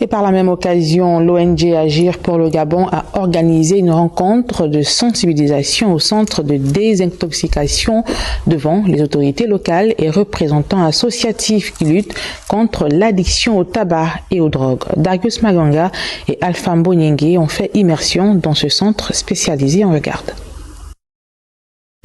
Et par la même occasion, l'ONG Agir pour le Gabon a organisé une rencontre de sensibilisation au centre de désintoxication devant les autorités locales et représentants associatifs qui luttent contre l'addiction au tabac et aux drogues. Darius Maganga et Alpha Mbonyenge ont fait immersion dans ce centre spécialisé en Regarde.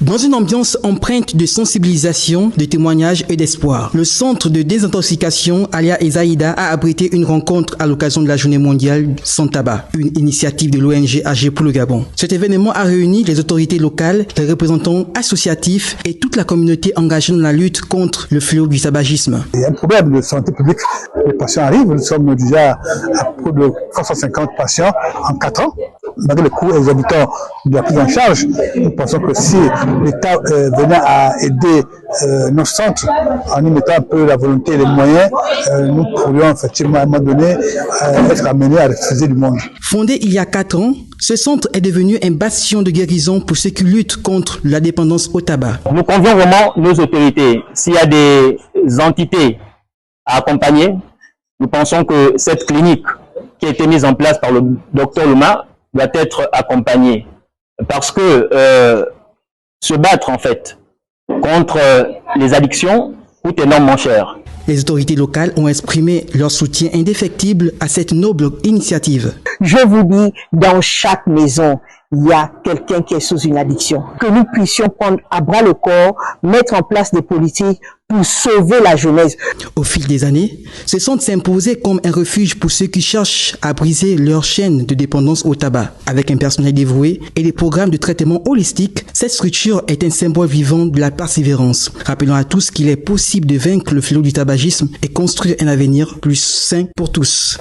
Dans une ambiance empreinte de sensibilisation, de témoignages et d'espoir, le centre de désintoxication Alia Ezaïda a abrité une rencontre à l'occasion de la journée mondiale sans tabac, une initiative de l'ONG Agir pour le Gabon. Cet événement a réuni les autorités locales, les représentants associatifs et toute la communauté engagée dans la lutte contre le fléau du tabagisme. Il y a un problème de santé publique. Les patients arrivent, nous sommes déjà à plus de 350 patients en 4 ans. Malgré le coût exorbitant de la prise en charge, nous pensons que si l'État venait à aider nos centres en y mettant un peu la volonté et les moyens, nous pourrions effectivement à un moment donné être amenés à refuser du monde. Fondé il y a 4 ans, ce centre est devenu un bastion de guérison pour ceux qui luttent contre la dépendance au tabac. Nous convions vraiment nos autorités. S'il y a des entités à accompagner, nous pensons que cette clinique qui a été mise en place par le docteur Luma doit être accompagnée. Parce que se battre en fait contre les addictions coûte énormément cher. Les autorités locales ont exprimé leur soutien indéfectible à cette noble initiative. Je vous dis, dans chaque maison, il y a quelqu'un qui est sous une addiction. Que nous puissions prendre à bras le corps, mettre en place des politiques pour sauver la jeunesse. Au fil des années, ce centre s'est imposé comme un refuge pour ceux qui cherchent à briser leur chaîne de dépendance au tabac. Avec un personnel dévoué et des programmes de traitement holistique, cette structure est un symbole vivant de la persévérance, rappelant à tous qu'il est possible de vaincre le fléau du tabagisme et construire un avenir plus sain pour tous.